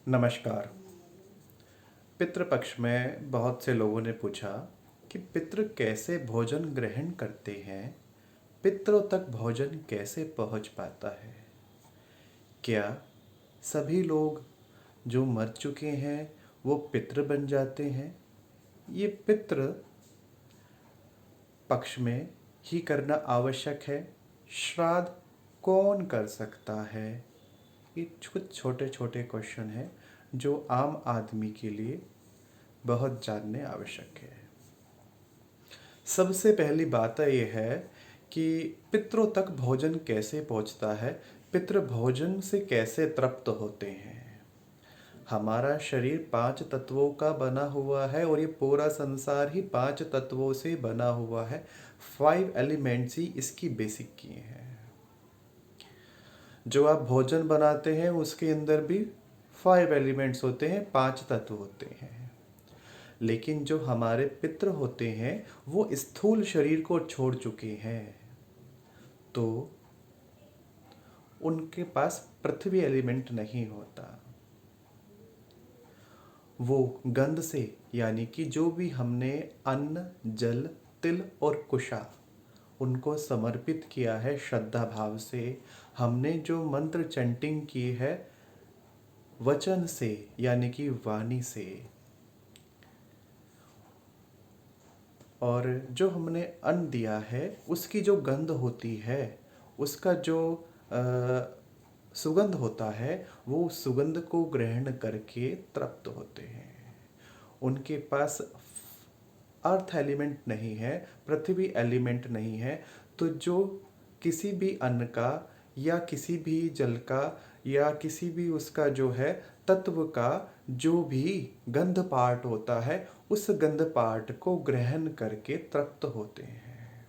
नमस्कार। पितृपक्ष में बहुत से लोगों ने पूछा कि पितृ कैसे भोजन ग्रहण करते हैं, पितरों तक भोजन कैसे पहुंच पाता है। क्या सभी लोग जो मर चुके हैं वो पितृ बन जाते हैं? ये पितृ पक्ष में ही करना आवश्यक है। श्राद्ध कौन कर सकता है? ये कुछ छोटे छोटे क्वेश्चन हैं जो आम आदमी के लिए बहुत जानने आवश्यक है। सबसे पहली बात यह है कि पितरों तक भोजन कैसे पहुंचता है, पितृ भोजन से कैसे तृप्त होते हैं। हमारा शरीर 5 तत्वों का बना हुआ है और ये पूरा संसार ही 5 तत्वों से बना हुआ है। 5 एलिमेंट्स ही इसकी बेसिक की हैं। जो आप भोजन बनाते हैं उसके अंदर भी 5 एलिमेंट्स होते हैं, 5 तत्व होते हैं। लेकिन जो हमारे पितृ होते हैं वो स्थूल शरीर को छोड़ चुके हैं, तो उनके पास पृथ्वी एलिमेंट नहीं होता। वो गंध से, यानी कि जो भी हमने अन्न, जल, तिल और कुशा उनको समर्पित किया है श्रद्धा भाव से, हमने जो मंत्र चैंटिंग की है वचन से यानी कि वाणी से, और जो हमने अन्न दिया है उसकी जो गंध होती है, उसका जो सुगंध होता है, वो सुगंध को ग्रहण करके तृप्त होते हैं। उनके पास अर्थ एलिमेंट नहीं है, पृथ्वी एलिमेंट नहीं है, तो जो किसी भी अन्न का या किसी भी जल का या किसी भी उसका जो है तत्व का जो भी गंध पार्ट होता है, उस गंध पार्ट को ग्रहण करके तृप्त होते हैं।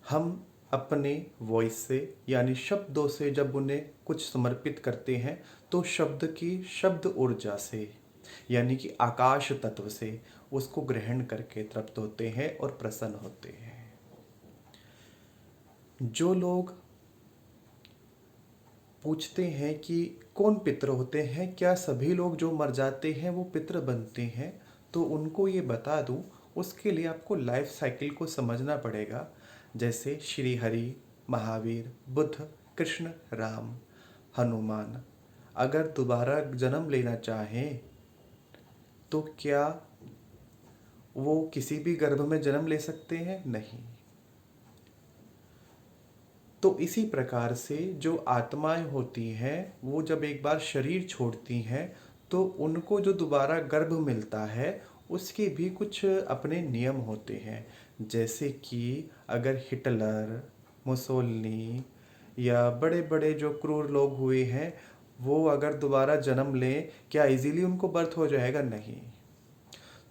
हम अपने वॉइस से यानी शब्दों से जब उन्हें कुछ समर्पित करते हैं तो शब्द की शब्द ऊर्जा से यानी कि आकाश तत्व से उसको ग्रहण करके तृप्त होते हैं और प्रसन्न होते हैं। जो लोग पूछते हैं कि कौन पितृ होते हैं, क्या सभी लोग जो मर जाते हैं वो पितृ बनते हैं, तो उनको ये बता दूं, उसके लिए आपको लाइफ साइकिल को समझना पड़ेगा। जैसे श्री हरि, महावीर, बुद्ध, कृष्ण, राम, हनुमान अगर दोबारा जन्म लेना चाहें तो क्या वो किसी भी गर्भ में जन्म ले सकते हैं? नहीं। तो इसी प्रकार से जो आत्माएं होती हैं वो जब एक बार शरीर छोड़ती हैं तो उनको जो दोबारा गर्भ मिलता है उसके भी कुछ अपने नियम होते हैं। जैसे कि अगर हिटलर, मुसोलिनी या बड़े बड़े जो क्रूर लोग हुए हैं वो अगर दोबारा जन्म लें, क्या इजीली उनको बर्थ हो जाएगा? नहीं।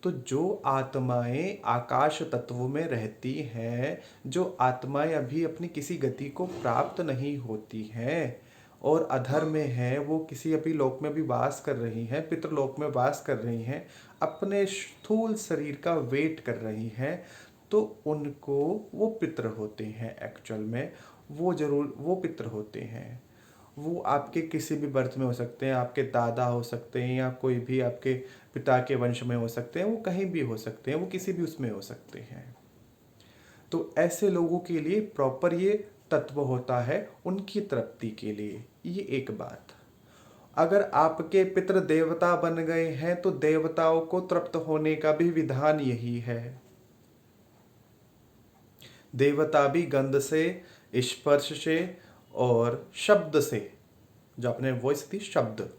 तो जो आत्माएं आकाश तत्व में रहती हैं, जो आत्माएं अभी अपनी किसी गति को प्राप्त नहीं होती हैं और अधर में हैं, वो किसी अभी लोक में भी वास कर रही हैं, पितृलोक में वास कर रही हैं, अपने स्थूल शरीर का वेट कर रही हैं, तो उनको वो पितृ होते हैं। एक्चुअल में वो पितृ होते हैं। वो आपके किसी भी बर्थ में हो सकते हैं, आपके दादा हो सकते हैं या कोई भी आपके पिता के वंश में हो सकते हैं, वो कहीं भी हो सकते हैं, वो किसी भी उसमें हो सकते हैं। तो ऐसे लोगों के लिए प्रॉपर ये तत्व होता है उनकी तृप्ति के लिए। ये एक बात। अगर आपके पितृ देवता बन गए हैं तो देवताओं को तृप्त होने का भी विधान यही है। देवता भी गंध से, स्पर्श से और शब्द से, जो अपने वॉइस थी शब्द,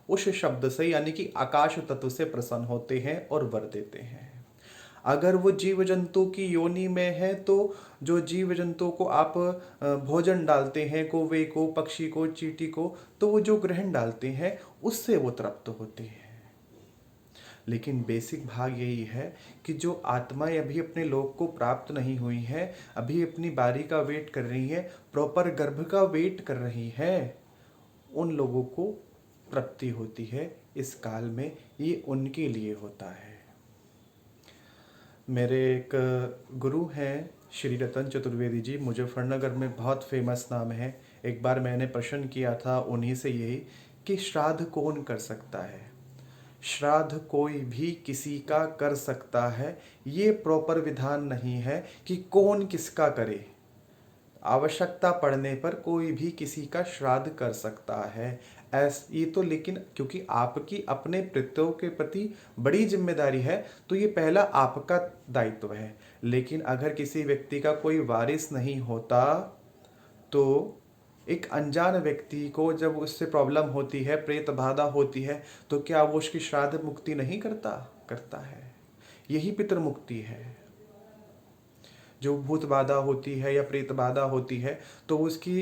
उस शब्द से यानी कि आकाश तत्व से प्रसन्न होते हैं और वर देते हैं। अगर वो जीव जंतु की योनि में है तो जो जीव जंतु को आप भोजन डालते हैं, कौवे को, पक्षी को, चींटी को, तो वो जो ग्रहण डालते हैं उससे वो तृप्त होते हैं। लेकिन बेसिक भाग यही है कि जो आत्माएं अभी अपने लोक को प्राप्त नहीं हुई हैं, अभी अपनी बारी का वेट कर रही हैं, प्रॉपर गर्भ का वेट कर रही हैं, उन लोगों को प्राप्ति होती है इस काल में। ये उनके लिए होता है। मेरे एक गुरु हैं श्री रतन चतुर्वेदी जी, मुजफ्फरनगर में बहुत फेमस नाम है। एक बार मैंने प्रश्न किया था उन्हीं से यही कि श्राद्ध कौन कर सकता है। श्राद्ध कोई भी किसी का कर सकता है, ये प्रॉपर विधान नहीं है कि कौन किसका करे। आवश्यकता पड़ने पर कोई भी किसी का श्राद्ध कर सकता है। ये तो लेकिन क्योंकि आपकी अपने पितरों के प्रति बड़ी जिम्मेदारी है तो ये पहला आपका दायित्व है। लेकिन अगर किसी व्यक्ति का कोई वारिस नहीं होता तो एक अनजान व्यक्ति को जब उससे प्रॉब्लम होती है, प्रेत बाधा होती है, तो क्या वो उसकी श्राद्ध मुक्ति नहीं करता? करता है। यही पितृ मुक्ति है। जो भूत बाधा होती है या प्रेत बाधा होती है तो उसकी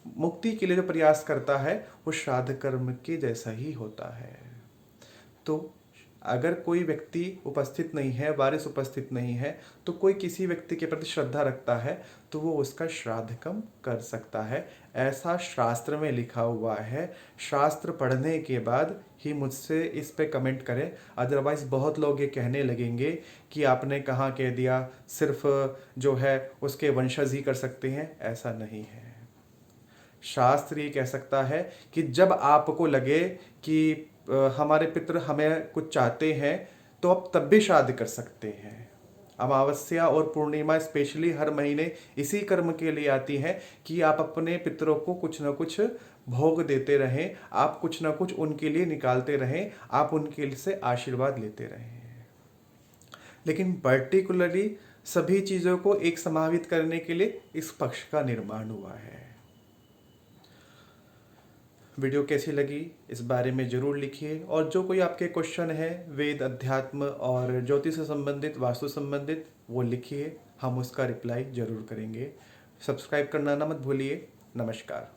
मुक्ति के लिए जो प्रयास करता है वो श्राद्ध कर्म के जैसा ही होता है। तो अगर कोई व्यक्ति उपस्थित नहीं है, वारिस उपस्थित नहीं है, तो कोई किसी व्यक्ति के प्रति श्रद्धा रखता है तो वो उसका श्राद्ध कर्म कर सकता है। ऐसा शास्त्र में लिखा हुआ है। शास्त्र पढ़ने के बाद ही मुझसे इस पे कमेंट करें, अदरवाइज़ बहुत लोग ये कहने लगेंगे कि आपने कहाँ कह दिया, सिर्फ जो है उसके वंशज ही कर सकते हैं। ऐसा नहीं है। शास्त्र ये कह सकता है कि जब आपको लगे कि हमारे पितृ हमें कुछ चाहते हैं तो आप तब भी श्राद्ध कर सकते हैं। अमावस्या और पूर्णिमा स्पेशली हर महीने इसी कर्म के लिए आती है कि आप अपने पितरों को कुछ न कुछ भोग देते रहें, आप कुछ न कुछ उनके लिए निकालते रहें, आप उनके से आशीर्वाद लेते रहें। लेकिन पर्टिकुलरली सभी चीज़ों को एक समावित करने के लिए इस पक्ष का निर्माण हुआ है। वीडियो कैसी लगी इस बारे में ज़रूर लिखिए, और जो कोई आपके क्वेश्चन है वेद, अध्यात्म और ज्योतिष से संबंधित, वास्तु संबंधित, वो लिखिए, हम उसका रिप्लाई ज़रूर करेंगे। सब्सक्राइब करना ना मत भूलिए। नमस्कार।